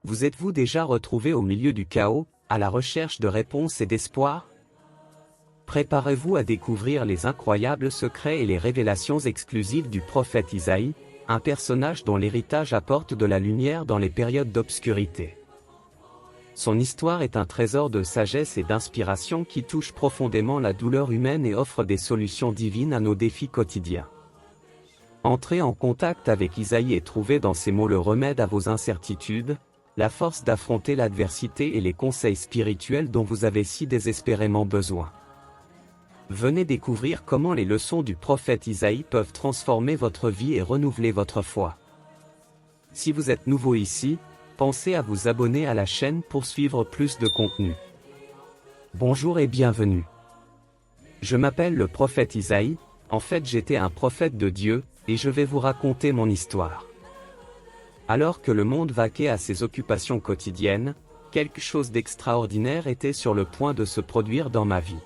Vous êtes-vous déjà retrouvé au milieu du chaos, à la recherche de réponses et d'espoir? Préparez-vous à découvrir les incroyables secrets et les révélations exclusives du prophète Isaïe, un personnage dont l'héritage apporte de la lumière dans les périodes d'obscurité. Son histoire est un trésor de sagesse et d'inspiration qui touche profondément la douleur humaine et offre des solutions divines à nos défis quotidiens. Entrez en contact avec Isaïe et trouvez dans ses mots le remède à vos incertitudes, la force d'affronter l'adversité et les conseils spirituels dont vous avez si désespérément besoin. Venez découvrir comment les leçons du prophète Isaïe peuvent transformer votre vie et renouveler votre foi. Si vous êtes nouveau ici, pensez à vous abonner à la chaîne pour suivre plus de contenu. Bonjour et bienvenue. Je m'appelle le prophète Isaïe, en fait j'étais un prophète de Dieu, et je vais vous raconter mon histoire. Alors que le monde vaquait à ses occupations quotidiennes, quelque chose d'extraordinaire était sur le point de se produire dans ma vie.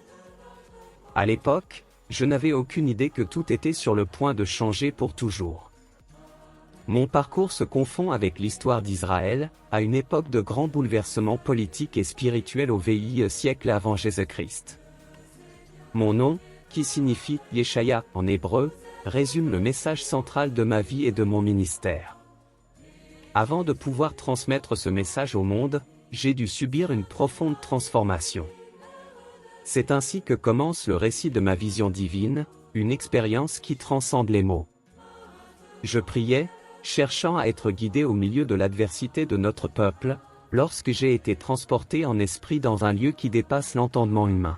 À l'époque, je n'avais aucune idée que tout était sur le point de changer pour toujours. Mon parcours se confond avec l'histoire d'Israël, à une époque de grands bouleversements politiques et spirituels au VIe siècle avant Jésus-Christ. Mon nom, qui signifie « Yeshaya » en hébreu, résume le message central de ma vie et de mon ministère. Avant de pouvoir transmettre ce message au monde, j'ai dû subir une profonde transformation. C'est ainsi que commence le récit de ma vision divine, une expérience qui transcende les mots. Je priais, cherchant à être guidé au milieu de l'adversité de notre peuple, lorsque j'ai été transporté en esprit dans un lieu qui dépasse l'entendement humain.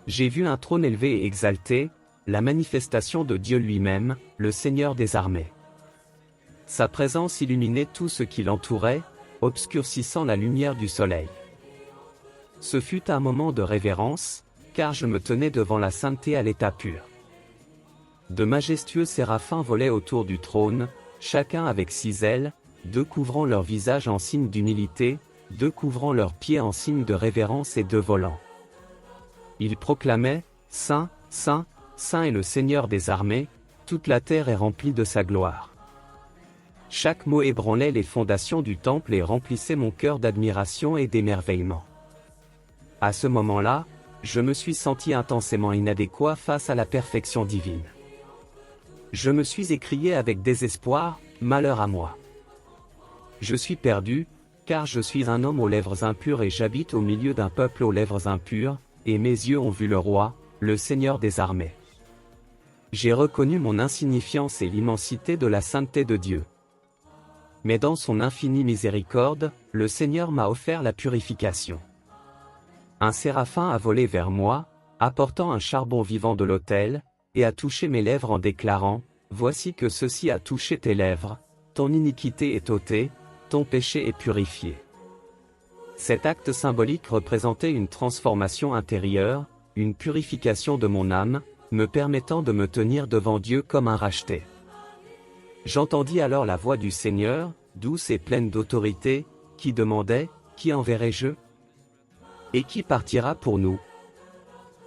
J'ai vu un trône élevé et exalté, la manifestation de Dieu lui-même, le Seigneur des armées. Sa présence illuminait tout ce qui l'entourait, obscurcissant la lumière du soleil. Ce fut un moment de révérence, car je me tenais devant la sainteté à l'état pur. De majestueux séraphins volaient autour du trône, chacun avec 6 ailes, 2 couvrant leur visage en signe d'humilité, 2 couvrant leurs pieds en signe de révérence et 2 volant. Ils proclamaient « Saint, Saint, Saint est le Seigneur des armées, toute la terre est remplie de sa gloire. » Chaque mot ébranlait les fondations du temple et remplissait mon cœur d'admiration et d'émerveillement. À ce moment-là, je me suis senti intensément inadéquat face à la perfection divine. Je me suis écrié avec désespoir, « Malheur à moi! Je suis perdu, car je suis un homme aux lèvres impures et j'habite au milieu d'un peuple aux lèvres impures, et mes yeux ont vu le roi, le Seigneur des armées. » J'ai reconnu mon insignifiance et l'immensité de la sainteté de Dieu. Mais dans son infinie miséricorde, le Seigneur m'a offert la purification. Un séraphin a volé vers moi, apportant un charbon vivant de l'autel, et a touché mes lèvres en déclarant « Voici que ceci a touché tes lèvres, ton iniquité est ôtée, ton péché est purifié. » Cet acte symbolique représentait une transformation intérieure, une purification de mon âme, me permettant de me tenir devant Dieu comme un racheté. J'entendis alors la voix du Seigneur, douce et pleine d'autorité, qui demandait « Qui enverrai-je ? Et qui partira pour nous ?»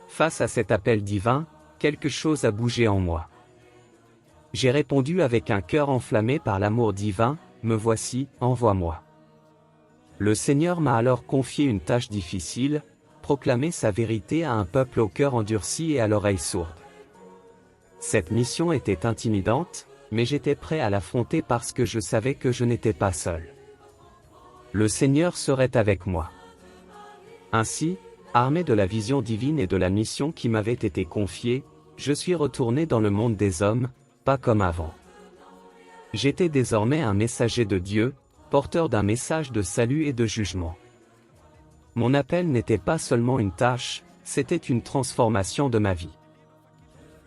Face à cet appel divin, quelque chose a bougé en moi. J'ai répondu avec un cœur enflammé par l'amour divin, « Me voici, envoie-moi. » Le Seigneur m'a alors confié une tâche difficile, proclamer sa vérité à un peuple au cœur endurci et à l'oreille sourde. Cette mission était intimidante, mais j'étais prêt à l'affronter parce que je savais que je n'étais pas seul. Le Seigneur serait avec moi. Ainsi, armé de la vision divine et de la mission qui m'avait été confiée, je suis retourné dans le monde des hommes, pas comme avant. J'étais désormais un messager de Dieu, porteur d'un message de salut et de jugement. Mon appel n'était pas seulement une tâche, c'était une transformation de ma vie.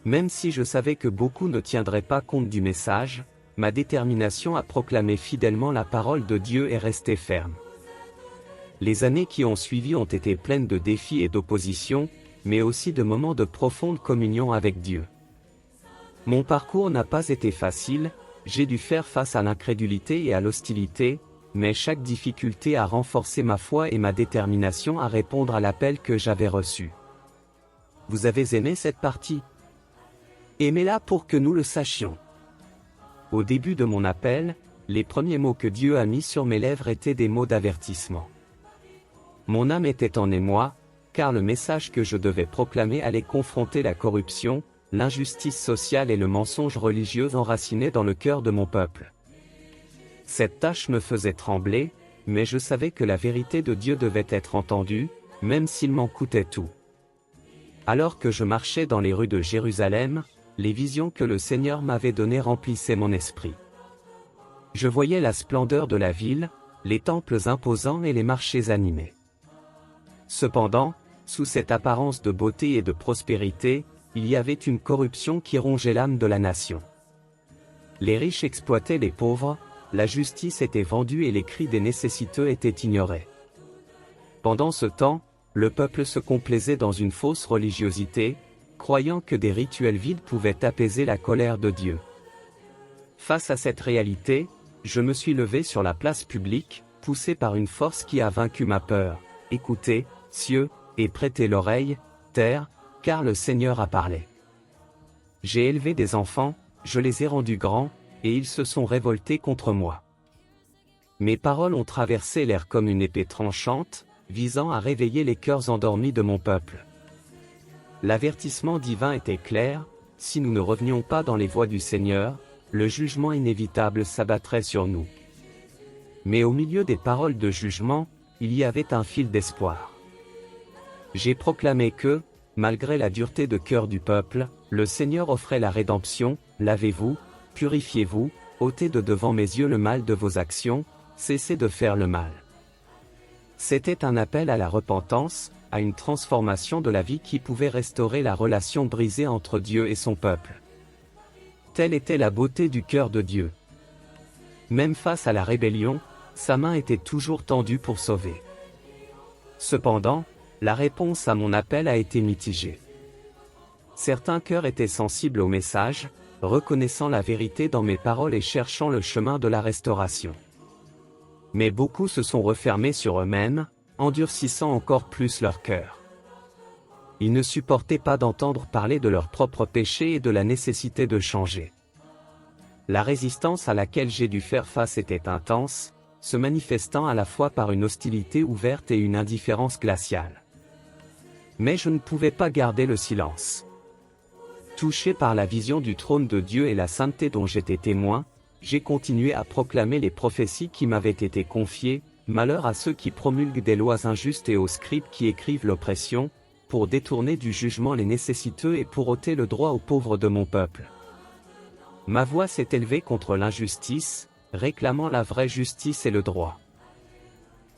Même si je savais que beaucoup ne tiendraient pas compte du message, ma détermination à proclamer fidèlement la parole de Dieu est restée ferme. Les années qui ont suivi ont été pleines de défis et d'oppositions, mais aussi de moments de profonde communion avec Dieu. Mon parcours n'a pas été facile, j'ai dû faire face à l'incrédulité et à l'hostilité, mais chaque difficulté a renforcé ma foi et ma détermination à répondre à l'appel que j'avais reçu. Vous avez aimé cette partie? Aimez-la pour que nous le sachions. Au début de mon appel, les premiers mots que Dieu a mis sur mes lèvres étaient des mots d'avertissement. Mon âme était en émoi, car le message que je devais proclamer allait confronter la corruption, l'injustice sociale et le mensonge religieux enraciné dans le cœur de mon peuple. Cette tâche me faisait trembler, mais je savais que la vérité de Dieu devait être entendue, même s'il m'en coûtait tout. Alors que je marchais dans les rues de Jérusalem, les visions que le Seigneur m'avait données remplissaient mon esprit. Je voyais la splendeur de la ville, les temples imposants et les marchés animés. Cependant, sous cette apparence de beauté et de prospérité, il y avait une corruption qui rongeait l'âme de la nation. Les riches exploitaient les pauvres, la justice était vendue et les cris des nécessiteux étaient ignorés. Pendant ce temps, le peuple se complaisait dans une fausse religiosité, croyant que des rituels vides pouvaient apaiser la colère de Dieu. Face à cette réalité, je me suis levé sur la place publique, poussé par une force qui a vaincu ma peur. Écoutez, cieux, et prêtez l'oreille, terre, car le Seigneur a parlé. J'ai élevé des enfants, je les ai rendus grands, et ils se sont révoltés contre moi. Mes paroles ont traversé l'air comme une épée tranchante, visant à réveiller les cœurs endormis de mon peuple. L'avertissement divin était clair, si nous ne revenions pas dans les voies du Seigneur, le jugement inévitable s'abattrait sur nous. Mais au milieu des paroles de jugement, il y avait un fil d'espoir. J'ai proclamé que, malgré la dureté de cœur du peuple, le Seigneur offrait la rédemption. Lavez-vous, purifiez-vous, ôtez de devant mes yeux le mal de vos actions, cessez de faire le mal. C'était un appel à la repentance, à une transformation de la vie qui pouvait restaurer la relation brisée entre Dieu et son peuple. Telle était la beauté du cœur de Dieu. Même face à la rébellion, sa main était toujours tendue pour sauver. Cependant, la réponse à mon appel a été mitigée. Certains cœurs étaient sensibles au message, reconnaissant la vérité dans mes paroles et cherchant le chemin de la restauration. Mais beaucoup se sont refermés sur eux-mêmes, endurcissant encore plus leur cœur. Ils ne supportaient pas d'entendre parler de leurs propres péchés et de la nécessité de changer. La résistance à laquelle j'ai dû faire face était intense, se manifestant à la fois par une hostilité ouverte et une indifférence glaciale. Mais je ne pouvais pas garder le silence. Touché par la vision du trône de Dieu et la sainteté dont j'étais témoin, j'ai continué à proclamer les prophéties qui m'avaient été confiées. Malheur à ceux qui promulguent des lois injustes et aux scribes qui écrivent l'oppression, pour détourner du jugement les nécessiteux et pour ôter le droit aux pauvres de mon peuple. Ma voix s'est élevée contre l'injustice, réclamant la vraie justice et le droit.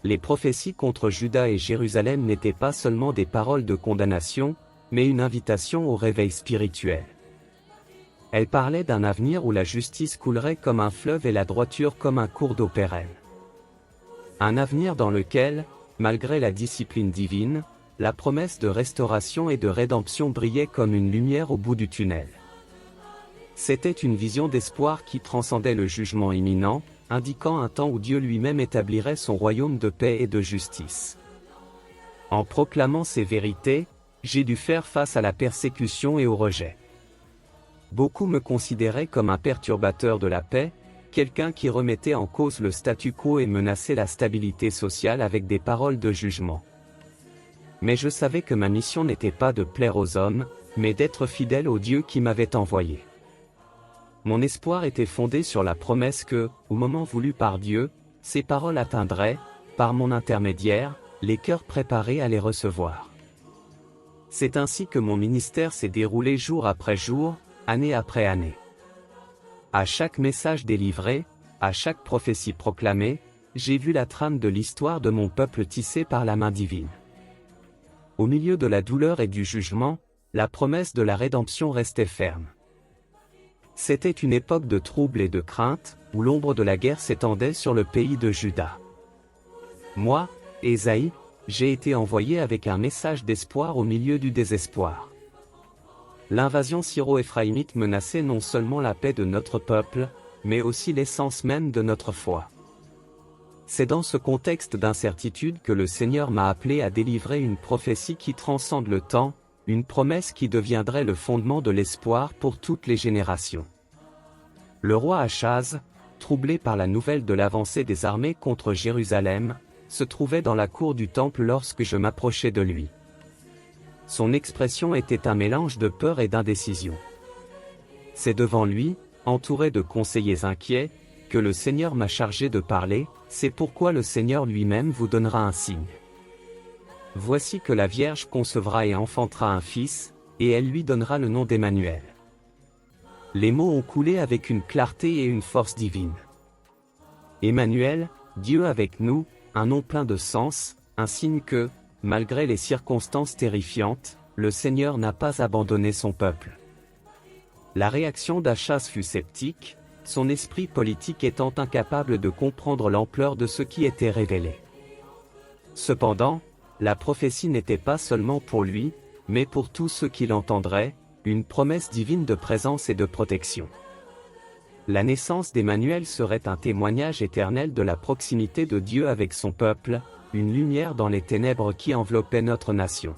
Les prophéties contre Juda et Jérusalem n'étaient pas seulement des paroles de condamnation, mais une invitation au réveil spirituel. Elles parlaient d'un avenir où la justice coulerait comme un fleuve et la droiture comme un cours d'eau pérenne. Un avenir dans lequel, malgré la discipline divine, la promesse de restauration et de rédemption brillait comme une lumière au bout du tunnel. C'était une vision d'espoir qui transcendait le jugement imminent, indiquant un temps où Dieu lui-même établirait son royaume de paix et de justice. En proclamant ces vérités, j'ai dû faire face à la persécution et au rejet. Beaucoup me considéraient comme un perturbateur de la paix, quelqu'un qui remettait en cause le statu quo et menaçait la stabilité sociale avec des paroles de jugement. Mais je savais que ma mission n'était pas de plaire aux hommes, mais d'être fidèle au Dieu qui m'avait envoyé. Mon espoir était fondé sur la promesse que, au moment voulu par Dieu, ces paroles atteindraient, par mon intermédiaire, les cœurs préparés à les recevoir. C'est ainsi que mon ministère s'est déroulé jour après jour, année après année. À chaque message délivré, à chaque prophétie proclamée, j'ai vu la trame de l'histoire de mon peuple tissée par la main divine. Au milieu de la douleur et du jugement, la promesse de la rédemption restait ferme. C'était une époque de trouble et de crainte, où l'ombre de la guerre s'étendait sur le pays de Juda. Moi, Ésaïe, j'ai été envoyé avec un message d'espoir au milieu du désespoir. L'invasion syro-éphraïmite menaçait non seulement la paix de notre peuple, mais aussi l'essence même de notre foi. C'est dans ce contexte d'incertitude que le Seigneur m'a appelé à délivrer une prophétie qui transcende le temps, une promesse qui deviendrait le fondement de l'espoir pour toutes les générations. Le roi Achaz, troublé par la nouvelle de l'avancée des armées contre Jérusalem, se trouvait dans la cour du temple lorsque je m'approchai de lui. Son expression était un mélange de peur et d'indécision. C'est devant lui, entouré de conseillers inquiets, que le Seigneur m'a chargé de parler, c'est pourquoi le Seigneur lui-même vous donnera un signe. Voici que la Vierge concevra et enfantera un fils, et elle lui donnera le nom d'Emmanuel. Les mots ont coulé avec une clarté et une force divine. Emmanuel, Dieu avec nous, un nom plein de sens, un signe que, malgré les circonstances terrifiantes, le Seigneur n'a pas abandonné son peuple. La réaction d'Achaz fut sceptique, son esprit politique étant incapable de comprendre l'ampleur de ce qui était révélé. Cependant, la prophétie n'était pas seulement pour lui, mais pour tous ceux qui l'entendraient, une promesse divine de présence et de protection. La naissance d'Emmanuel serait un témoignage éternel de la proximité de Dieu avec son peuple, une lumière dans les ténèbres qui enveloppaient notre nation.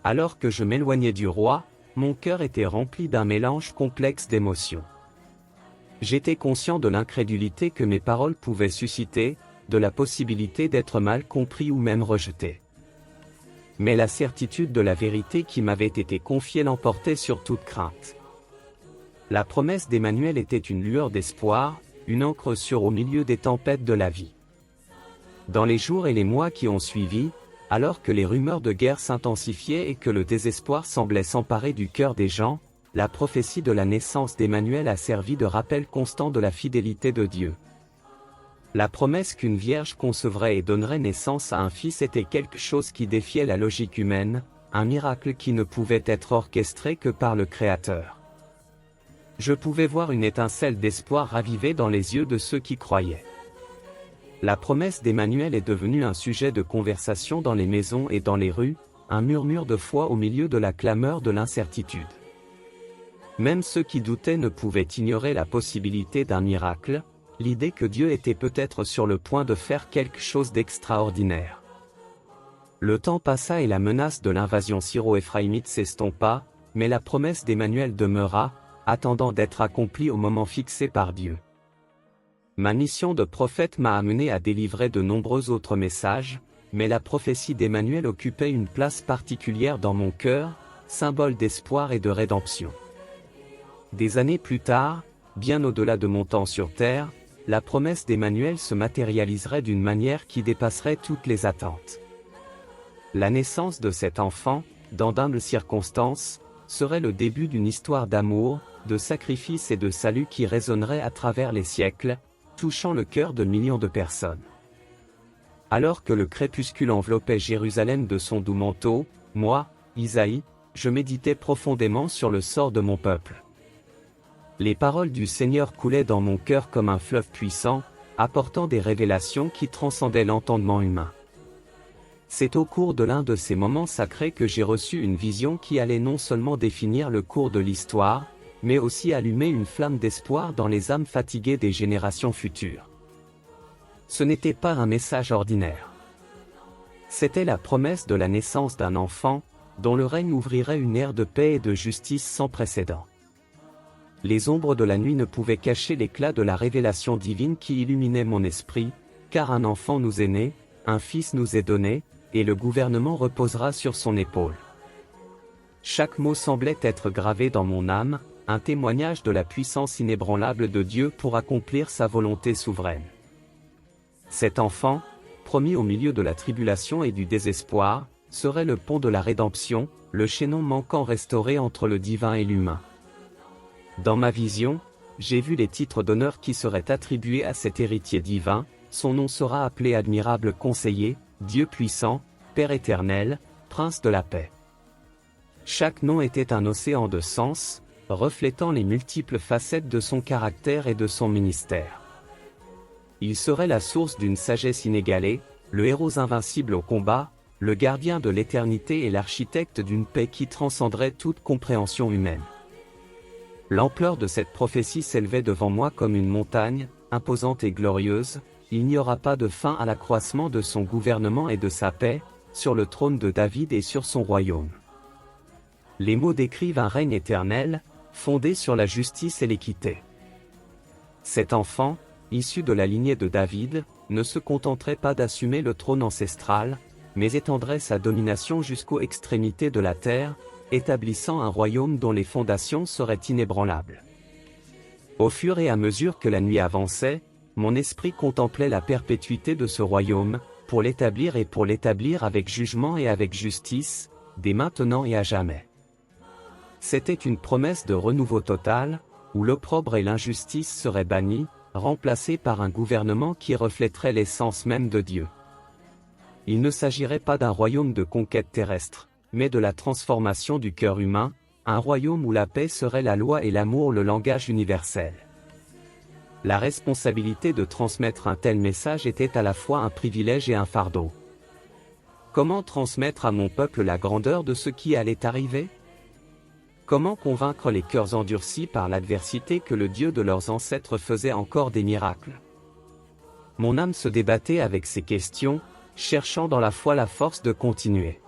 Alors que je m'éloignais du roi, mon cœur était rempli d'un mélange complexe d'émotions. J'étais conscient de l'incrédulité que mes paroles pouvaient susciter, de la possibilité d'être mal compris ou même rejeté. Mais la certitude de la vérité qui m'avait été confiée l'emportait sur toute crainte. La promesse d'Emmanuel était une lueur d'espoir, une encre sûre au milieu des tempêtes de la vie. Dans les jours et les mois qui ont suivi, alors que les rumeurs de guerre s'intensifiaient et que le désespoir semblait s'emparer du cœur des gens, la prophétie de la naissance d'Emmanuel a servi de rappel constant de la fidélité de Dieu. La promesse qu'une vierge concevrait et donnerait naissance à un fils était quelque chose qui défiait la logique humaine, un miracle qui ne pouvait être orchestré que par le Créateur. Je pouvais voir une étincelle d'espoir ravivée dans les yeux de ceux qui croyaient. La promesse d'Emmanuel est devenue un sujet de conversation dans les maisons et dans les rues, un murmure de foi au milieu de la clameur de l'incertitude. Même ceux qui doutaient ne pouvaient ignorer la possibilité d'un miracle, l'idée que Dieu était peut-être sur le point de faire quelque chose d'extraordinaire. Le temps passa et la menace de l'invasion syro-éphraïmite s'estompa, mais la promesse d'Emmanuel demeura, attendant d'être accomplie au moment fixé par Dieu. Ma mission de prophète m'a amené à délivrer de nombreux autres messages, mais la prophétie d'Emmanuel occupait une place particulière dans mon cœur, symbole d'espoir et de rédemption. Des années plus tard, bien au-delà de mon temps sur terre, la promesse d'Emmanuel se matérialiserait d'une manière qui dépasserait toutes les attentes. La naissance de cet enfant, dans d'humbles circonstances, serait le début d'une histoire d'amour, de sacrifice et de salut qui résonnerait à travers les siècles, touchant le cœur de millions de personnes. Alors que le crépuscule enveloppait Jérusalem de son doux manteau, moi, Isaïe, je méditais profondément sur le sort de mon peuple. Les paroles du Seigneur coulaient dans mon cœur comme un fleuve puissant, apportant des révélations qui transcendaient l'entendement humain. C'est au cours de l'un de ces moments sacrés que j'ai reçu une vision qui allait non seulement définir le cours de l'histoire, mais aussi allumer une flamme d'espoir dans les âmes fatiguées des générations futures. Ce n'était pas un message ordinaire. C'était la promesse de la naissance d'un enfant, dont le règne ouvrirait une ère de paix et de justice sans précédent. Les ombres de la nuit ne pouvaient cacher l'éclat de la révélation divine qui illuminait mon esprit, car un enfant nous est né, un fils nous est donné, et le gouvernement reposera sur son épaule. Chaque mot semblait être gravé dans mon âme, un témoignage de la puissance inébranlable de Dieu pour accomplir sa volonté souveraine. Cet enfant, promis au milieu de la tribulation et du désespoir, serait le pont de la rédemption, le chaînon manquant restauré entre le divin et l'humain. Dans ma vision, j'ai vu les titres d'honneur qui seraient attribués à cet héritier divin. Son nom sera appelé Admirable Conseiller, Dieu puissant, Père éternel, Prince de la paix. Chaque nom était un océan de sens, reflétant les multiples facettes de son caractère et de son ministère. Il serait la source d'une sagesse inégalée, le héros invincible au combat, le gardien de l'éternité et l'architecte d'une paix qui transcenderait toute compréhension humaine. L'ampleur de cette prophétie s'élevait devant moi comme une montagne, imposante et glorieuse. Il n'y aura pas de fin à l'accroissement de son gouvernement et de sa paix, sur le trône de David et sur son royaume. Les mots décrivent un règne éternel, fondé sur la justice et l'équité. Cet enfant, issu de la lignée de David, ne se contenterait pas d'assumer le trône ancestral, mais étendrait sa domination jusqu'aux extrémités de la terre, établissant un royaume dont les fondations seraient inébranlables. Au fur et à mesure que la nuit avançait, mon esprit contemplait la perpétuité de ce royaume, pour l'établir avec jugement et avec justice, dès maintenant et à jamais. C'était une promesse de renouveau total, où l'opprobre et l'injustice seraient bannis, remplacés par un gouvernement qui reflèterait l'essence même de Dieu. Il ne s'agirait pas d'un royaume de conquête terrestre, mais de la transformation du cœur humain, un royaume où la paix serait la loi et l'amour le langage universel. La responsabilité de transmettre un tel message était à la fois un privilège et un fardeau. Comment transmettre à mon peuple la grandeur de ce qui allait arriver? Comment convaincre les cœurs endurcis par l'adversité que le Dieu de leurs ancêtres faisait encore des miracles? Mon âme se débattait avec ces questions, cherchant dans la foi la force de continuer.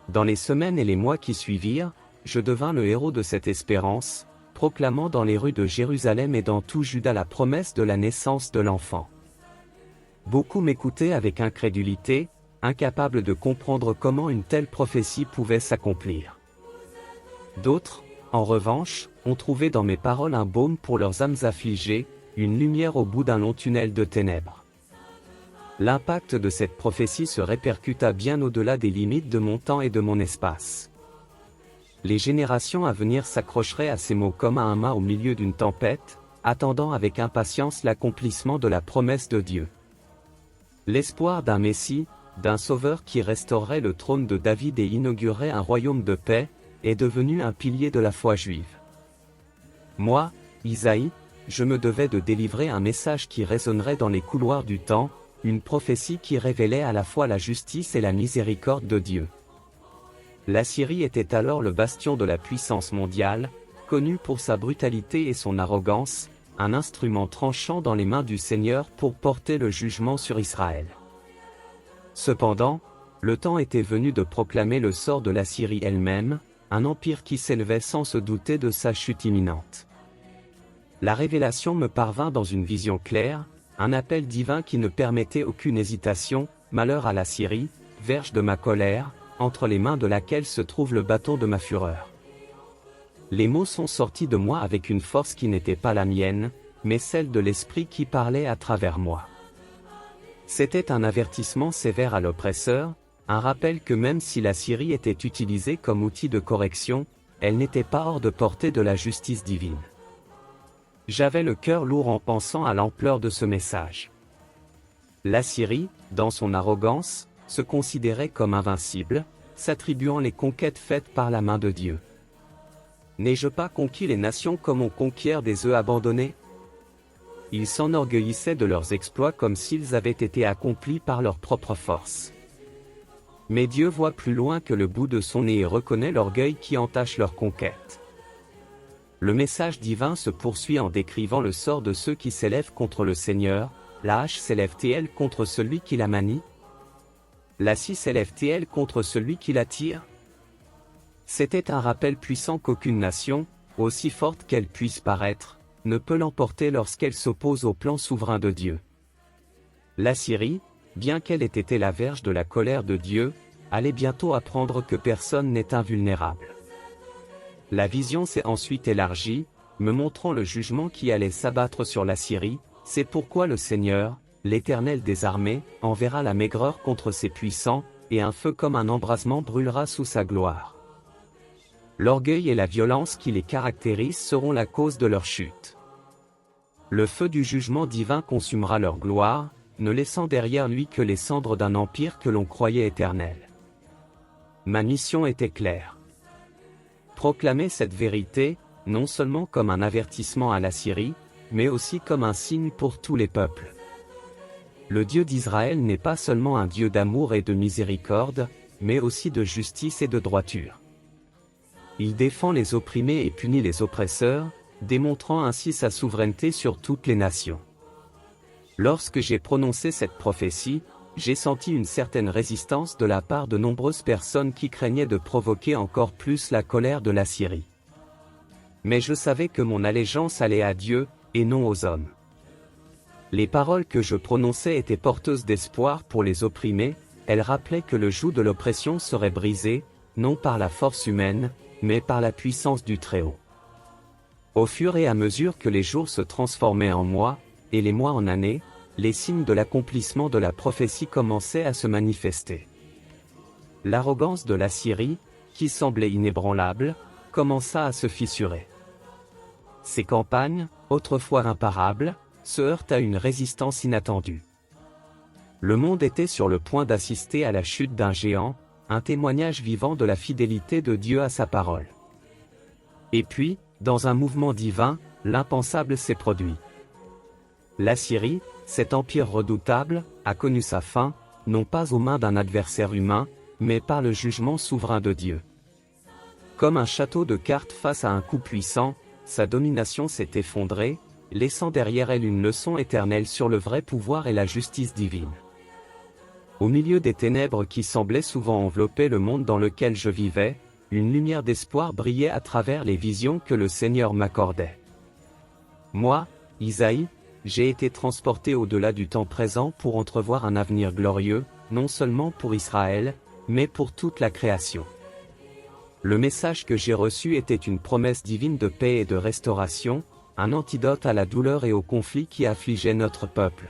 Dans les semaines et les mois qui suivirent, je devins le héros de cette espérance, proclamant dans les rues de Jérusalem et dans tout Juda la promesse de la naissance de l'enfant. Beaucoup m'écoutaient avec incrédulité, incapables de comprendre comment une telle prophétie pouvait s'accomplir. D'autres, en revanche, ont trouvé dans mes paroles un baume pour leurs âmes affligées, une lumière au bout d'un long tunnel de ténèbres. L'impact de cette prophétie se répercuta bien au-delà des limites de mon temps et de mon espace. Les générations à venir s'accrocheraient à ces mots comme à un mât au milieu d'une tempête, attendant avec impatience l'accomplissement de la promesse de Dieu. L'espoir d'un Messie, d'un Sauveur qui restaurerait le trône de David et inaugurerait un royaume de paix, est devenu un pilier de la foi juive. Moi, Isaïe, je me devais de délivrer un message qui résonnerait dans les couloirs du temps, une prophétie qui révélait à la fois la justice et la miséricorde de Dieu. L'Assyrie était alors le bastion de la puissance mondiale, connu pour sa brutalité et son arrogance, un instrument tranchant dans les mains du Seigneur pour porter le jugement sur Israël. Cependant, le temps était venu de proclamer le sort de l'Assyrie elle-même, un empire qui s'élevait sans se douter de sa chute imminente. La révélation me parvint dans une vision claire, un appel divin qui ne permettait aucune hésitation, malheur à l'Assyrie, verge de ma colère, entre les mains de laquelle se trouve le bâton de ma fureur. Les mots sont sortis de moi avec une force qui n'était pas la mienne, mais celle de l'Esprit qui parlait à travers moi. C'était un avertissement sévère à l'oppresseur, un rappel que même si la Syrie était utilisée comme outil de correction, elle n'était pas hors de portée de la justice divine. J'avais le cœur lourd en pensant à l'ampleur de ce message. L'Assyrie, dans son arrogance, se considérait comme invincible, s'attribuant les conquêtes faites par la main de Dieu. N'ai-je pas conquis les nations comme on conquiert des œufs abandonnés? Ils s'enorgueillissaient de leurs exploits comme s'ils avaient été accomplis par leur propre force. Mais Dieu voit plus loin que le bout de son nez et reconnaît l'orgueil qui entache leur conquête. Le message divin se poursuit en décrivant le sort de ceux qui s'élèvent contre le Seigneur. La hache s'élève-t-elle contre celui qui la manie? La scie s'élève-t-elle contre celui qui la tire? C'était un rappel puissant qu'aucune nation, aussi forte qu'elle puisse paraître, ne peut l'emporter lorsqu'elle s'oppose au plan souverain de Dieu. L'Assyrie, bien qu'elle ait été la verge de la colère de Dieu, allait bientôt apprendre que personne n'est invulnérable. La vision s'est ensuite élargie, me montrant le jugement qui allait s'abattre sur l'Assyrie. C'est pourquoi le Seigneur, l'Éternel des armées, enverra la maigreur contre ses puissants, et un feu comme un embrasement brûlera sous sa gloire. L'orgueil et la violence qui les caractérisent seront la cause de leur chute. Le feu du jugement divin consumera leur gloire, ne laissant derrière lui que les cendres d'un empire que l'on croyait éternel. Ma mission était claire. Proclamer cette vérité, non seulement comme un avertissement à l'Assyrie, mais aussi comme un signe pour tous les peuples. Le Dieu d'Israël n'est pas seulement un Dieu d'amour et de miséricorde, mais aussi de justice et de droiture. Il défend les opprimés et punit les oppresseurs, démontrant ainsi sa souveraineté sur toutes les nations. Lorsque j'ai prononcé cette prophétie, j'ai senti une certaine résistance de la part de nombreuses personnes qui craignaient de provoquer encore plus la colère de l'Assyrie. Mais je savais que mon allégeance allait à Dieu, et non aux hommes. Les paroles que je prononçais étaient porteuses d'espoir pour les opprimés, elles rappelaient que le joug de l'oppression serait brisé, non par la force humaine, mais par la puissance du Très-Haut. Au fur et à mesure que les jours se transformaient en mois, et les mois en années, les signes de l'accomplissement de la prophétie commençaient à se manifester. L'arrogance de l'Assyrie, qui semblait inébranlable, commença à se fissurer. Ses campagnes, autrefois imparables, se heurtent à une résistance inattendue. Le monde était sur le point d'assister à la chute d'un géant, un témoignage vivant de la fidélité de Dieu à sa parole. Et puis, dans un mouvement divin, l'impensable s'est produit. L'Assyrie, cet empire redoutable, a connu sa fin, non pas aux mains d'un adversaire humain, mais par le jugement souverain de Dieu. Comme un château de cartes face à un coup puissant, sa domination s'est effondrée, laissant derrière elle une leçon éternelle sur le vrai pouvoir et la justice divine. Au milieu des ténèbres qui semblaient souvent envelopper le monde dans lequel je vivais, une lumière d'espoir brillait à travers les visions que le Seigneur m'accordait. Moi, Isaïe, j'ai été transporté au-delà du temps présent pour entrevoir un avenir glorieux, non seulement pour Israël, mais pour toute la création. Le message que j'ai reçu était une promesse divine de paix et de restauration, un antidote à la douleur et au conflit qui affligeaient notre peuple.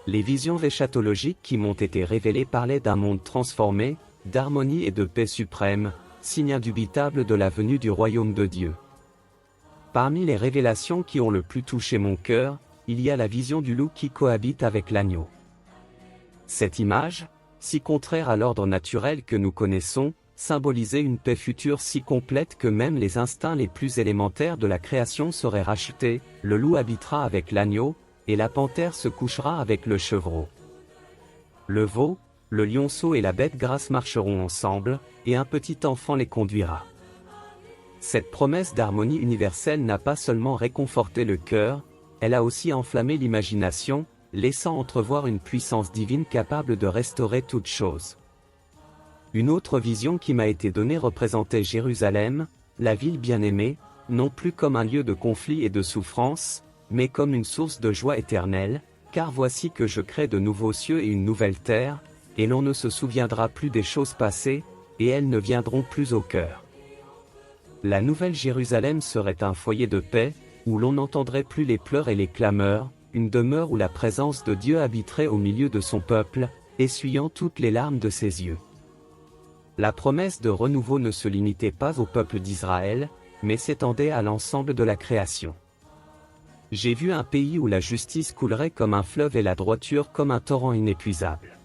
Les visions eschatologiques qui m'ont été révélées parlaient d'un monde transformé, d'harmonie et de paix suprême, signe indubitable de la venue du royaume de Dieu. Parmi les révélations qui ont le plus touché mon cœur, il y a la vision du loup qui cohabite avec l'agneau. Cette image, si contraire à l'ordre naturel que nous connaissons, symbolisait une paix future si complète que même les instincts les plus élémentaires de la création seraient rachetés, le loup habitera avec l'agneau, et la panthère se couchera avec le chevreau. Le veau, le lionceau et la bête grasse marcheront ensemble, et un petit enfant les conduira. Cette promesse d'harmonie universelle n'a pas seulement réconforté le cœur, elle a aussi enflammé l'imagination, laissant entrevoir une puissance divine capable de restaurer toute chose. Une autre vision qui m'a été donnée représentait Jérusalem, la ville bien-aimée, non plus comme un lieu de conflit et de souffrance, mais comme une source de joie éternelle, car voici que je crée de nouveaux cieux et une nouvelle terre, et l'on ne se souviendra plus des choses passées, et elles ne viendront plus au cœur. La nouvelle Jérusalem serait un foyer de paix, où l'on n'entendrait plus les pleurs et les clameurs, une demeure où la présence de Dieu habiterait au milieu de son peuple, essuyant toutes les larmes de ses yeux. La promesse de renouveau ne se limitait pas au peuple d'Israël, mais s'étendait à l'ensemble de la création. J'ai vu un pays où la justice coulerait comme un fleuve et la droiture comme un torrent inépuisable.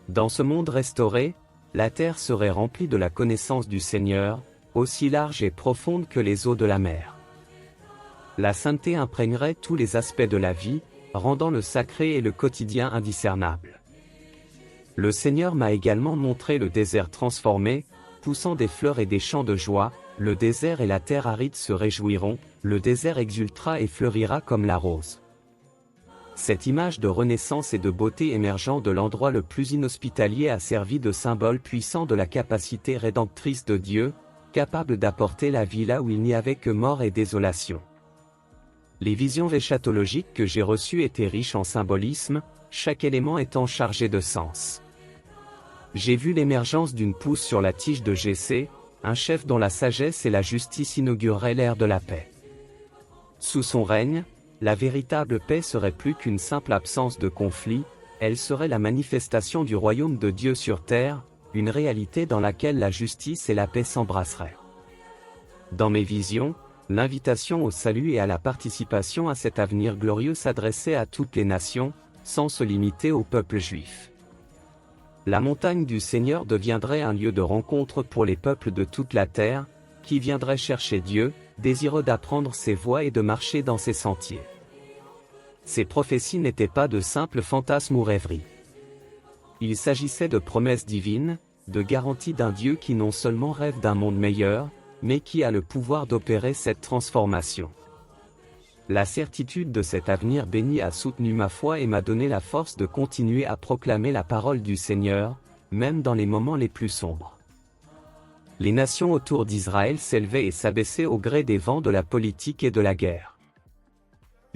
Dans ce monde restauré, la terre serait remplie de la connaissance du Seigneur, aussi large et profonde que les eaux de la mer. La sainteté imprégnerait tous les aspects de la vie, rendant le sacré et le quotidien indiscernables. Le Seigneur m'a également montré le désert transformé, poussant des fleurs et des chants de joie, le désert et la terre aride se réjouiront, le désert exultera et fleurira comme la rose. Cette image de renaissance et de beauté émergeant de l'endroit le plus inhospitalier a servi de symbole puissant de la capacité rédemptrice de Dieu, capable d'apporter la vie là où il n'y avait que mort et désolation. Les visions eschatologiques que j'ai reçues étaient riches en symbolisme, chaque élément étant chargé de sens. J'ai vu l'émergence d'une pousse sur la tige de Jessé, un chef dont la sagesse et la justice inaugureraient l'ère de la paix. Sous son règne, la véritable paix serait plus qu'une simple absence de conflit, elle serait la manifestation du royaume de Dieu sur terre, une réalité dans laquelle la justice et la paix s'embrasseraient. Dans mes visions, l'invitation au salut et à la participation à cet avenir glorieux s'adressait à toutes les nations, sans se limiter au peuple juif. La montagne du Seigneur deviendrait un lieu de rencontre pour les peuples de toute la terre, qui viendraient chercher Dieu, désireux d'apprendre ses voies et de marcher dans ses sentiers. Ces prophéties n'étaient pas de simples fantasmes ou rêveries. Il s'agissait de promesses divines, de garanties d'un Dieu qui non seulement rêve d'un monde meilleur, mais qui a le pouvoir d'opérer cette transformation. La certitude de cet avenir béni a soutenu ma foi et m'a donné la force de continuer à proclamer la parole du Seigneur, même dans les moments les plus sombres. Les nations autour d'Israël s'élevaient et s'abaissaient au gré des vents de la politique et de la guerre.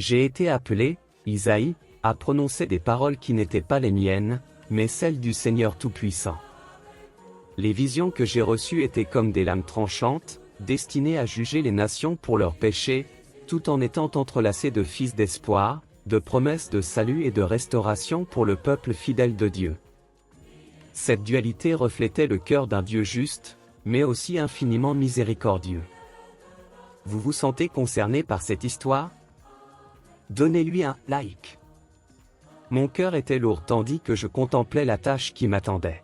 J'ai été appelé, Isaïe, à prononcer des paroles qui n'étaient pas les miennes, mais celles du Seigneur Tout-Puissant. Les visions que j'ai reçues étaient comme des lames tranchantes, destinées à juger les nations pour leurs péchés, tout en étant entrelacées de fils d'espoir, de promesses de salut et de restauration pour le peuple fidèle de Dieu. Cette dualité reflétait le cœur d'un Dieu juste, mais aussi infiniment miséricordieux. Vous vous sentez concerné par cette histoire? Donnez-lui un like. Mon cœur était lourd tandis que je contemplais la tâche qui m'attendait.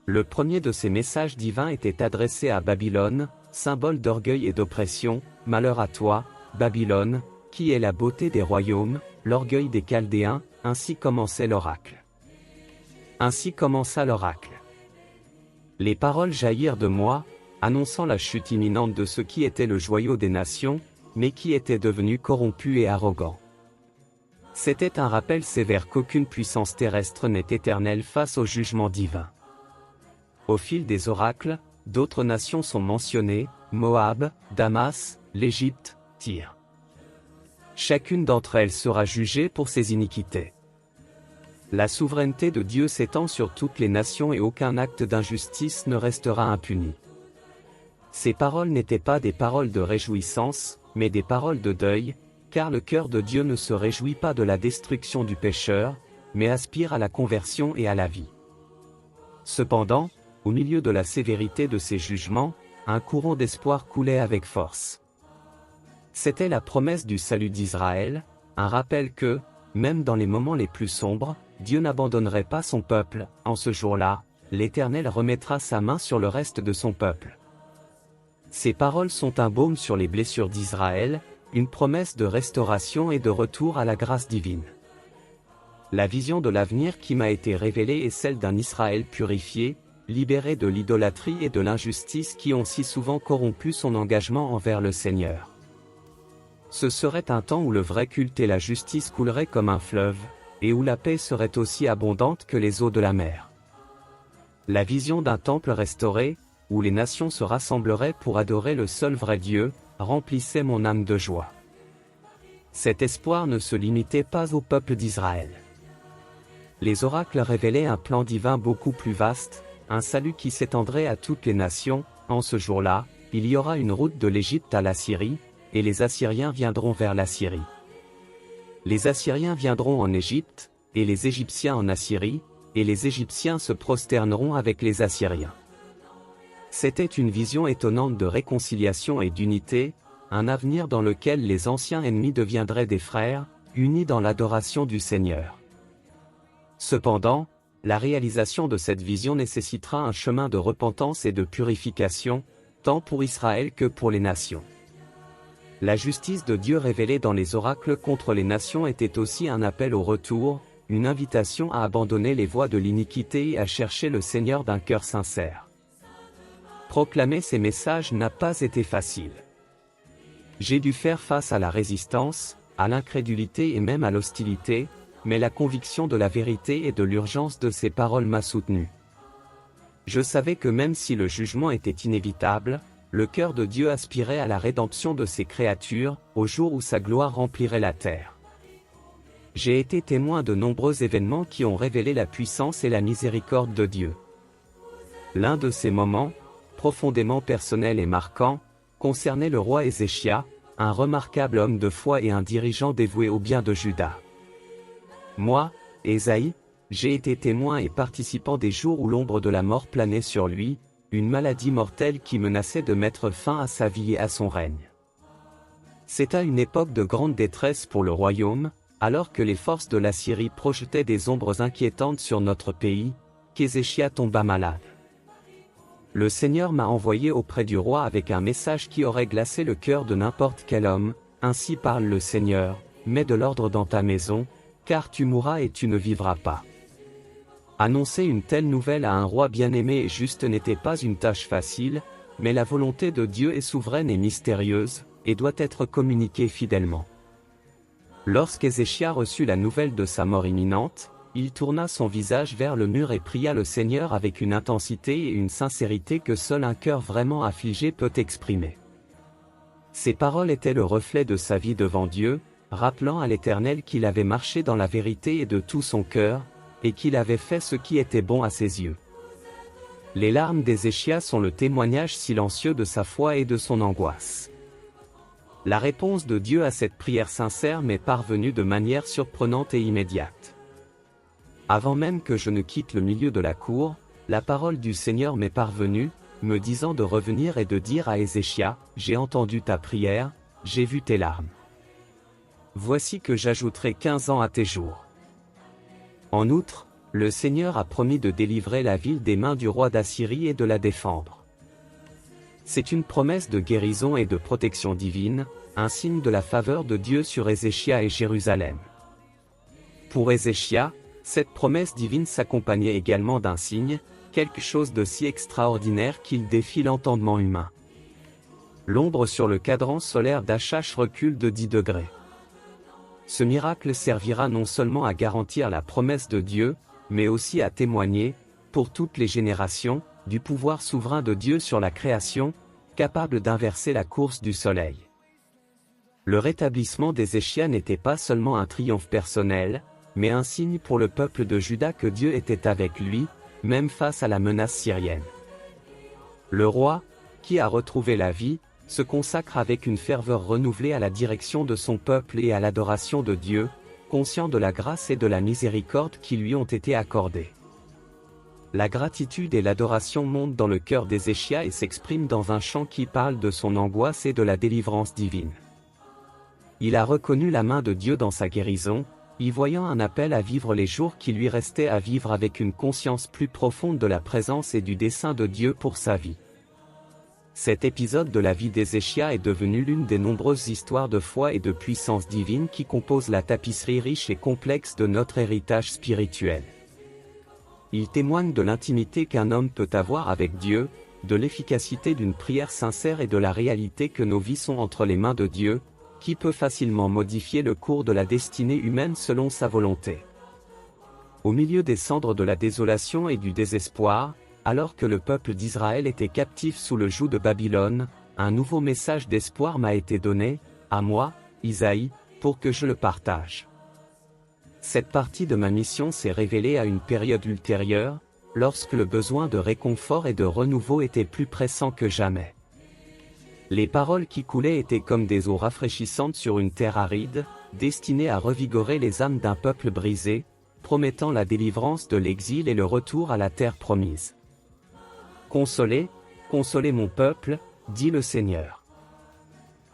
Le premier de ces messages divins était adressé à Babylone, symbole d'orgueil et d'oppression. Malheur à toi, Babylone, qui est la beauté des royaumes, l'orgueil des Chaldéens, ainsi commençait l'oracle. Ainsi commença l'oracle. Les paroles jaillirent de moi, annonçant la chute imminente de ce qui était le joyau des nations, mais qui était devenu corrompu et arrogant. C'était un rappel sévère qu'aucune puissance terrestre n'est éternelle face au jugement divin. Au fil des oracles, d'autres nations sont mentionnées, Moab, Damas, l'Égypte, Tyr. Chacune d'entre elles sera jugée pour ses iniquités. La souveraineté de Dieu s'étend sur toutes les nations et aucun acte d'injustice ne restera impuni. Ces paroles n'étaient pas des paroles de réjouissance, mais des paroles de deuil, car le cœur de Dieu ne se réjouit pas de la destruction du pécheur, mais aspire à la conversion et à la vie. Cependant, au milieu de la sévérité de ces jugements, un courant d'espoir coulait avec force. C'était la promesse du salut d'Israël, un rappel que, même dans les moments les plus sombres, Dieu n'abandonnerait pas son peuple. En ce jour-là, l'Éternel remettra sa main sur le reste de son peuple. Ces paroles sont un baume sur les blessures d'Israël, une promesse de restauration et de retour à la grâce divine. La vision de l'avenir qui m'a été révélée est celle d'un Israël purifié, libéré de l'idolâtrie et de l'injustice qui ont si souvent corrompu son engagement envers le Seigneur. Ce serait un temps où le vrai culte et la justice couleraient comme un fleuve, et où la paix serait aussi abondante que les eaux de la mer. La vision d'un temple restauré, où les nations se rassembleraient pour adorer le seul vrai Dieu, remplissait mon âme de joie. Cet espoir ne se limitait pas au peuple d'Israël. Les oracles révélaient un plan divin beaucoup plus vaste, un salut qui s'étendrait à toutes les nations. En ce jour-là, il y aura une route de l'Égypte à la Syrie, et les Assyriens viendront vers la Syrie. Les Assyriens viendront en Égypte, et les Égyptiens en Assyrie, et les Égyptiens se prosterneront avec les Assyriens. C'était une vision étonnante de réconciliation et d'unité, un avenir dans lequel les anciens ennemis deviendraient des frères, unis dans l'adoration du Seigneur. Cependant, la réalisation de cette vision nécessitera un chemin de repentance et de purification, tant pour Israël que pour les nations. La justice de Dieu révélée dans les oracles contre les nations était aussi un appel au retour, une invitation à abandonner les voies de l'iniquité et à chercher le Seigneur d'un cœur sincère. Proclamer ces messages n'a pas été facile. J'ai dû faire face à la résistance, à l'incrédulité et même à l'hostilité, mais la conviction de la vérité et de l'urgence de ces paroles m'a soutenu. Je savais que même si le jugement était inévitable, le cœur de Dieu aspirait à la rédemption de ses créatures, au jour où sa gloire remplirait la terre. J'ai été témoin de nombreux événements qui ont révélé la puissance et la miséricorde de Dieu. L'un de ces moments, profondément personnel et marquant, concernait le roi Ézéchia, un remarquable homme de foi et un dirigeant dévoué au bien de Juda. Moi, Ésaïe, j'ai été témoin et participant des jours où l'ombre de la mort planait sur lui, une maladie mortelle qui menaçait de mettre fin à sa vie et à son règne. C'est à une époque de grande détresse pour le royaume, alors que les forces de la Syrie projetaient des ombres inquiétantes sur notre pays, qu'Ézéchia tomba malade. Le Seigneur m'a envoyé auprès du roi avec un message qui aurait glacé le cœur de n'importe quel homme. Ainsi parle le Seigneur, mets de l'ordre dans ta maison, car tu mourras et tu ne vivras pas. Annoncer une telle nouvelle à un roi bien-aimé et juste n'était pas une tâche facile, mais la volonté de Dieu est souveraine et mystérieuse, et doit être communiquée fidèlement. Lorsqu'Ézéchia reçut la nouvelle de sa mort imminente, il tourna son visage vers le mur et pria le Seigneur avec une intensité et une sincérité que seul un cœur vraiment affligé peut exprimer. Ces paroles étaient le reflet de sa vie devant Dieu, rappelant à l'Éternel qu'il avait marché dans la vérité et de tout son cœur, et qu'il avait fait ce qui était bon à ses yeux. Les larmes d'Ézéchias sont le témoignage silencieux de sa foi et de son angoisse. La réponse de Dieu à cette prière sincère m'est parvenue de manière surprenante et immédiate. Avant même que je ne quitte le milieu de la cour, la parole du Seigneur m'est parvenue, me disant de revenir et de dire à Ézéchias, « J'ai entendu ta prière, j'ai vu tes larmes. Voici que j'ajouterai 15 ans à tes jours. » En outre, le Seigneur a promis de délivrer la ville des mains du roi d'Assyrie et de la défendre. C'est une promesse de guérison et de protection divine, un signe de la faveur de Dieu sur Ézéchias et Jérusalem. Pour Ézéchias, cette promesse divine s'accompagnait également d'un signe, quelque chose de si extraordinaire qu'il défie l'entendement humain. L'ombre sur le cadran solaire d'Achach recule de 10 degrés. Ce miracle servira non seulement à garantir la promesse de Dieu, mais aussi à témoigner, pour toutes les générations, du pouvoir souverain de Dieu sur la création, capable d'inverser la course du soleil. Le rétablissement d'Ézéchias n'était pas seulement un triomphe personnel, mais un signe pour le peuple de Juda que Dieu était avec lui, même face à la menace syrienne. Le roi, qui a retrouvé la vie, se consacre avec une ferveur renouvelée à la direction de son peuple et à l'adoration de Dieu, conscient de la grâce et de la miséricorde qui lui ont été accordées. La gratitude et l'adoration montent dans le cœur d'Ézéchias et s'expriment dans un chant qui parle de son angoisse et de la délivrance divine. Il a reconnu la main de Dieu dans sa guérison, y voyant un appel à vivre les jours qui lui restaient à vivre avec une conscience plus profonde de la présence et du dessein de Dieu pour sa vie. Cet épisode de la vie d'Ézéchias est devenu l'une des nombreuses histoires de foi et de puissance divine qui composent la tapisserie riche et complexe de notre héritage spirituel. Il témoigne de l'intimité qu'un homme peut avoir avec Dieu, de l'efficacité d'une prière sincère et de la réalité que nos vies sont entre les mains de Dieu, qui peut facilement modifier le cours de la destinée humaine selon sa volonté. Au milieu des cendres de la désolation et du désespoir, alors que le peuple d'Israël était captif sous le joug de Babylone, un nouveau message d'espoir m'a été donné, à moi, Isaïe, pour que je le partage. Cette partie de ma mission s'est révélée à une période ultérieure, lorsque le besoin de réconfort et de renouveau était plus pressant que jamais. Les paroles qui coulaient étaient comme des eaux rafraîchissantes sur une terre aride, destinées à revigorer les âmes d'un peuple brisé, promettant la délivrance de l'exil et le retour à la terre promise. Consolez, consolez mon peuple, dit le Seigneur.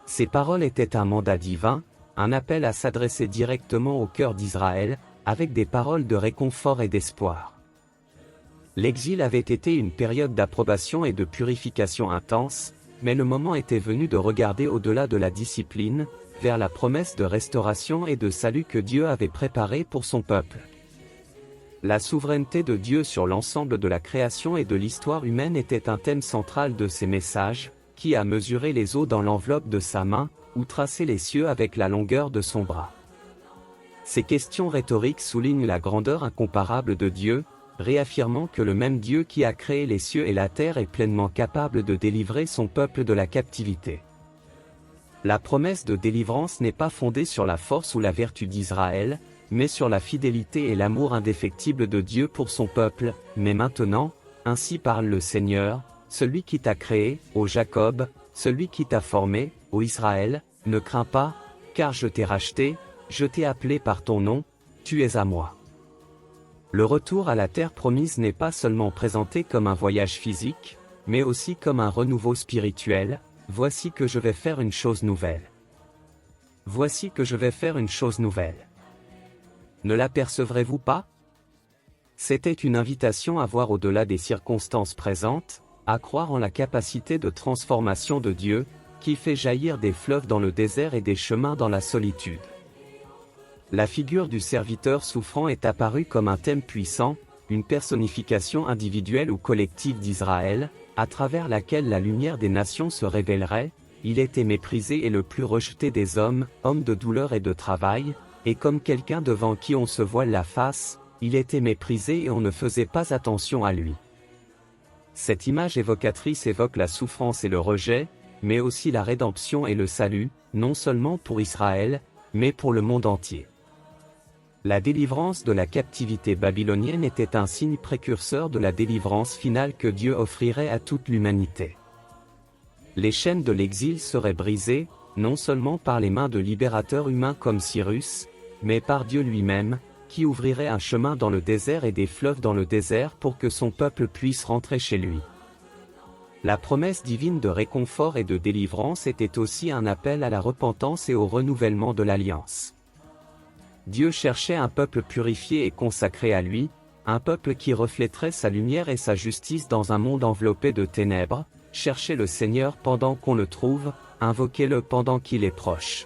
Ces paroles étaient un mandat divin, un appel à s'adresser directement au cœur d'Israël, avec des paroles de réconfort et d'espoir. L'exil avait été une période d'approbation et de purification intense, mais le moment était venu de regarder au-delà de la discipline, vers la promesse de restauration et de salut que Dieu avait préparée pour son peuple. La souveraineté de Dieu sur l'ensemble de la création et de l'histoire humaine était un thème central de ces messages, qui a mesuré les eaux dans l'enveloppe de sa main, ou tracé les cieux avec la longueur de son bras. Ces questions rhétoriques soulignent la grandeur incomparable de Dieu, réaffirmant que le même Dieu qui a créé les cieux et la terre est pleinement capable de délivrer son peuple de la captivité. La promesse de délivrance n'est pas fondée sur la force ou la vertu d'Israël, mais sur la fidélité et l'amour indéfectible de Dieu pour son peuple. Mais maintenant, ainsi parle le Seigneur, celui qui t'a créé, ô Jacob, celui qui t'a formé, ô Israël, ne crains pas, car je t'ai racheté, je t'ai appelé par ton nom, tu es à moi. Le retour à la terre promise n'est pas seulement présenté comme un voyage physique, mais aussi comme un renouveau spirituel. Voici que je vais faire une chose nouvelle. Voici que je vais faire une chose nouvelle. Ne l'apercevrez-vous pas? C'était une invitation à voir au-delà des circonstances présentes, à croire en la capacité de transformation de Dieu, qui fait jaillir des fleuves dans le désert et des chemins dans la solitude. La figure du serviteur souffrant est apparue comme un thème puissant, une personnification individuelle ou collective d'Israël, à travers laquelle la lumière des nations se révélerait. Il était méprisé et le plus rejeté des hommes, homme de douleur et de travail, et comme quelqu'un devant qui on se voile la face, il était méprisé et on ne faisait pas attention à lui. Cette image évocatrice évoque la souffrance et le rejet, mais aussi la rédemption et le salut, non seulement pour Israël, mais pour le monde entier. La délivrance de la captivité babylonienne était un signe précurseur de la délivrance finale que Dieu offrirait à toute l'humanité. Les chaînes de l'exil seraient brisées, non seulement par les mains de libérateurs humains comme Cyrus, mais par Dieu lui-même, qui ouvrirait un chemin dans le désert et des fleuves dans le désert pour que son peuple puisse rentrer chez lui. La promesse divine de réconfort et de délivrance était aussi un appel à la repentance et au renouvellement de l'alliance. Dieu cherchait un peuple purifié et consacré à lui, un peuple qui reflèterait sa lumière et sa justice dans un monde enveloppé de ténèbres. Cherchez le Seigneur pendant qu'on le trouve, invoquez-le pendant qu'il est proche.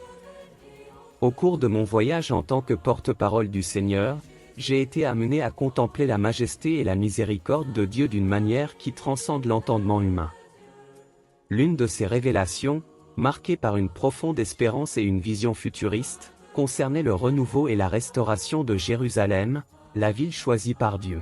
Au cours de mon voyage en tant que porte-parole du Seigneur, j'ai été amené à contempler la majesté et la miséricorde de Dieu d'une manière qui transcende l'entendement humain. L'une de ces révélations, marquée par une profonde espérance et une vision futuriste, concernait le renouveau et la restauration de Jérusalem, la ville choisie par Dieu.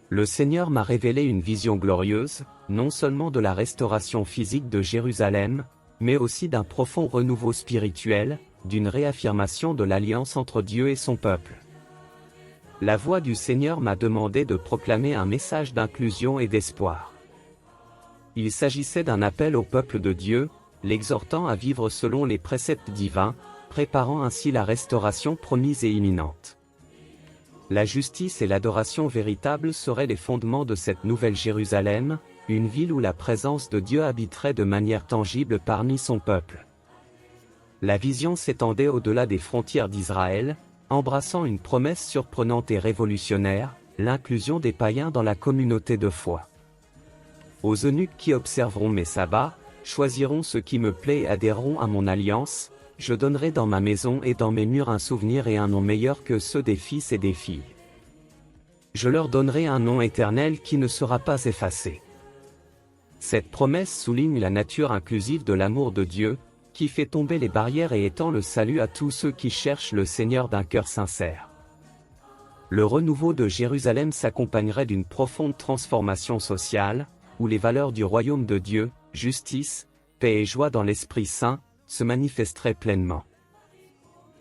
Le Seigneur m'a révélé une vision glorieuse, non seulement de la restauration physique de Jérusalem, mais aussi d'un profond renouveau spirituel, d'une réaffirmation de l'alliance entre Dieu et son peuple. La voix du Seigneur m'a demandé de proclamer un message d'inclusion et d'espoir. Il s'agissait d'un appel au peuple de Dieu, l'exhortant à vivre selon les préceptes divins, préparant ainsi la restauration promise et imminente. La justice et l'adoration véritable seraient les fondements de cette nouvelle Jérusalem, une ville où la présence de Dieu habiterait de manière tangible parmi son peuple. La vision s'étendait au-delà des frontières d'Israël, embrassant une promesse surprenante et révolutionnaire, l'inclusion des païens dans la communauté de foi. Aux eunuques qui observeront mes sabbats, choisiront ce qui me plaît et adhéreront à mon alliance, je donnerai dans ma maison et dans mes murs un souvenir et un nom meilleur que ceux des fils et des filles. Je leur donnerai un nom éternel qui ne sera pas effacé. Cette promesse souligne la nature inclusive de l'amour de Dieu, qui fait tomber les barrières et étend le salut à tous ceux qui cherchent le Seigneur d'un cœur sincère. Le renouveau de Jérusalem s'accompagnerait d'une profonde transformation sociale, où les valeurs du royaume de Dieu, justice, paix et joie dans l'Esprit Saint, se manifesteraient pleinement.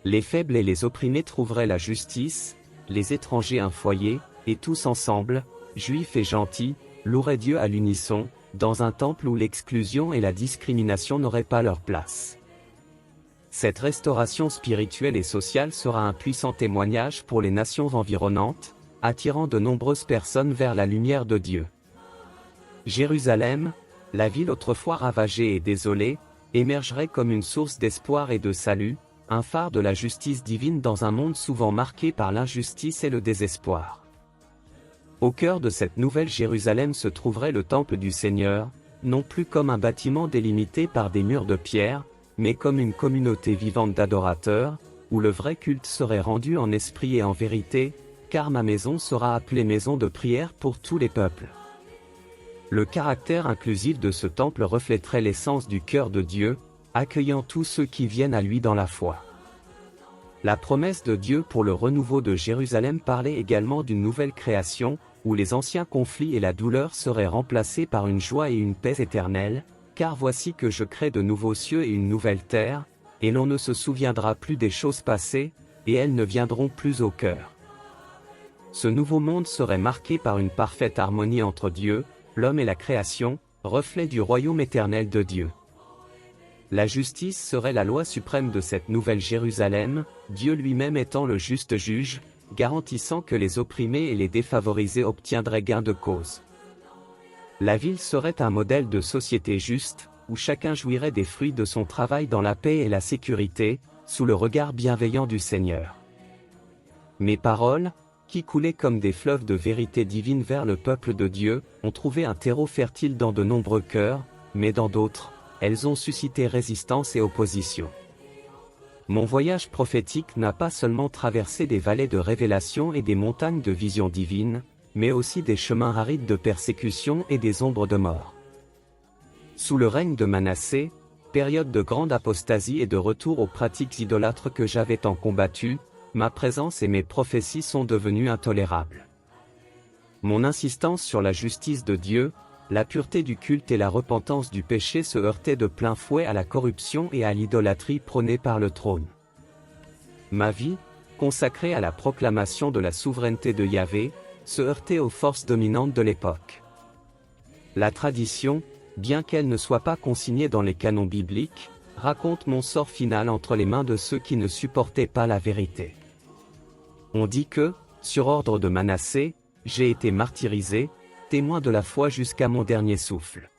Les faibles et les opprimés trouveraient la justice, les étrangers un foyer, et tous ensemble, juifs et gentils, loueraient Dieu à l'unisson, dans un temple où l'exclusion et la discrimination n'auraient pas leur place. Cette restauration spirituelle et sociale sera un puissant témoignage pour les nations environnantes, attirant de nombreuses personnes vers la lumière de Dieu. Jérusalem, la ville autrefois ravagée et désolée, émergerait comme une source d'espoir et de salut, un phare de la justice divine dans un monde souvent marqué par l'injustice et le désespoir. Au cœur de cette nouvelle Jérusalem se trouverait le temple du Seigneur, non plus comme un bâtiment délimité par des murs de pierre, mais comme une communauté vivante d'adorateurs, où le vrai culte serait rendu en esprit et en vérité, car ma maison sera appelée maison de prière pour tous les peuples. Le caractère inclusif de ce temple reflèterait l'essence du cœur de Dieu, accueillant tous ceux qui viennent à lui dans la foi. La promesse de Dieu pour le renouveau de Jérusalem parlait également d'une nouvelle création, où les anciens conflits et la douleur seraient remplacés par une joie et une paix éternelle, car voici que je crée de nouveaux cieux et une nouvelle terre, et l'on ne se souviendra plus des choses passées, et elles ne viendront plus au cœur. Ce nouveau monde serait marqué par une parfaite harmonie entre Dieu, l'homme et la création, reflet du royaume éternel de Dieu. La justice serait la loi suprême de cette nouvelle Jérusalem, Dieu lui-même étant le juste juge, garantissant que les opprimés et les défavorisés obtiendraient gain de cause. La ville serait un modèle de société juste, où chacun jouirait des fruits de son travail dans la paix et la sécurité, sous le regard bienveillant du Seigneur. Mes paroles, qui coulaient comme des fleuves de vérité divine vers le peuple de Dieu, ont trouvé un terreau fertile dans de nombreux cœurs, mais dans d'autres, elles ont suscité résistance et opposition. Mon voyage prophétique n'a pas seulement traversé des vallées de révélation et des montagnes de vision divine, mais aussi des chemins arides de persécution et des ombres de mort. Sous le règne de Manassé, période de grande apostasie et de retour aux pratiques idolâtres que j'avais tant combattues, ma présence et mes prophéties sont devenues intolérables. Mon insistance sur la justice de Dieu, la pureté du culte et la repentance du péché se heurtaient de plein fouet à la corruption et à l'idolâtrie prônée par le trône. Ma vie, consacrée à la proclamation de la souveraineté de Yahvé, se heurtait aux forces dominantes de l'époque. La tradition, bien qu'elle ne soit pas consignée dans les canons bibliques, raconte mon sort final entre les mains de ceux qui ne supportaient pas la vérité. On dit que, sur ordre de Manassé, j'ai été martyrisé, témoin de la foi jusqu'à mon dernier souffle.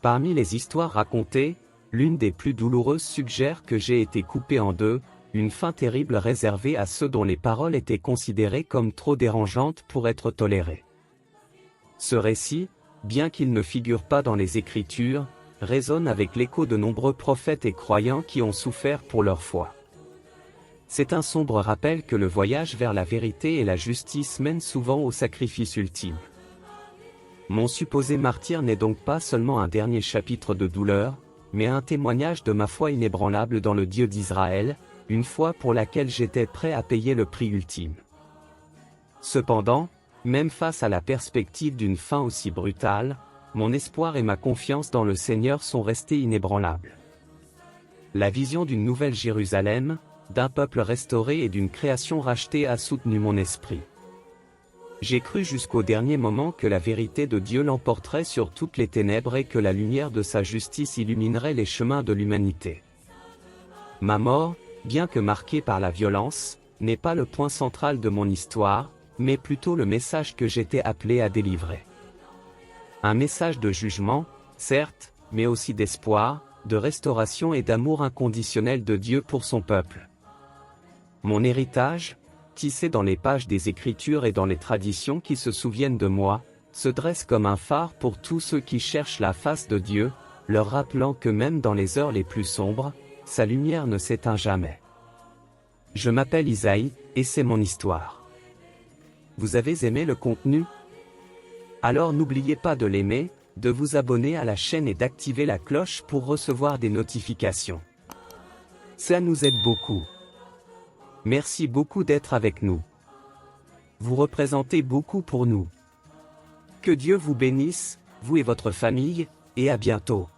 Parmi les histoires racontées, l'une des plus douloureuses suggère que j'ai été coupé en deux, une fin terrible réservée à ceux dont les paroles étaient considérées comme trop dérangeantes pour être tolérées. Ce récit, bien qu'il ne figure pas dans les Écritures, résonne avec l'écho de nombreux prophètes et croyants qui ont souffert pour leur foi. C'est un sombre rappel que le voyage vers la vérité et la justice mène souvent au sacrifice ultime. Mon supposé martyre n'est donc pas seulement un dernier chapitre de douleur, mais un témoignage de ma foi inébranlable dans le Dieu d'Israël, une foi pour laquelle j'étais prêt à payer le prix ultime. Cependant, même face à la perspective d'une fin aussi brutale, mon espoir et ma confiance dans le Seigneur sont restés inébranlables. La vision d'une nouvelle Jérusalem, d'un peuple restauré et d'une création rachetée a soutenu mon esprit. J'ai cru jusqu'au dernier moment que la vérité de Dieu l'emporterait sur toutes les ténèbres et que la lumière de sa justice illuminerait les chemins de l'humanité. Ma mort, bien que marquée par la violence, n'est pas le point central de mon histoire, mais plutôt le message que j'étais appelé à délivrer. Un message de jugement, certes, mais aussi d'espoir, de restauration et d'amour inconditionnel de Dieu pour son peuple. Mon héritage, tissé dans les pages des Écritures et dans les traditions qui se souviennent de moi, se dresse comme un phare pour tous ceux qui cherchent la face de Dieu, leur rappelant que même dans les heures les plus sombres, sa lumière ne s'éteint jamais. Je m'appelle Isaïe, et c'est mon histoire. Vous avez aimé le contenu? Alors n'oubliez pas de l'aimer, de vous abonner à la chaîne et d'activer la cloche pour recevoir des notifications. Ça nous aide beaucoup. Merci beaucoup d'être avec nous. Vous représentez beaucoup pour nous. Que Dieu vous bénisse, vous et votre famille, et à bientôt.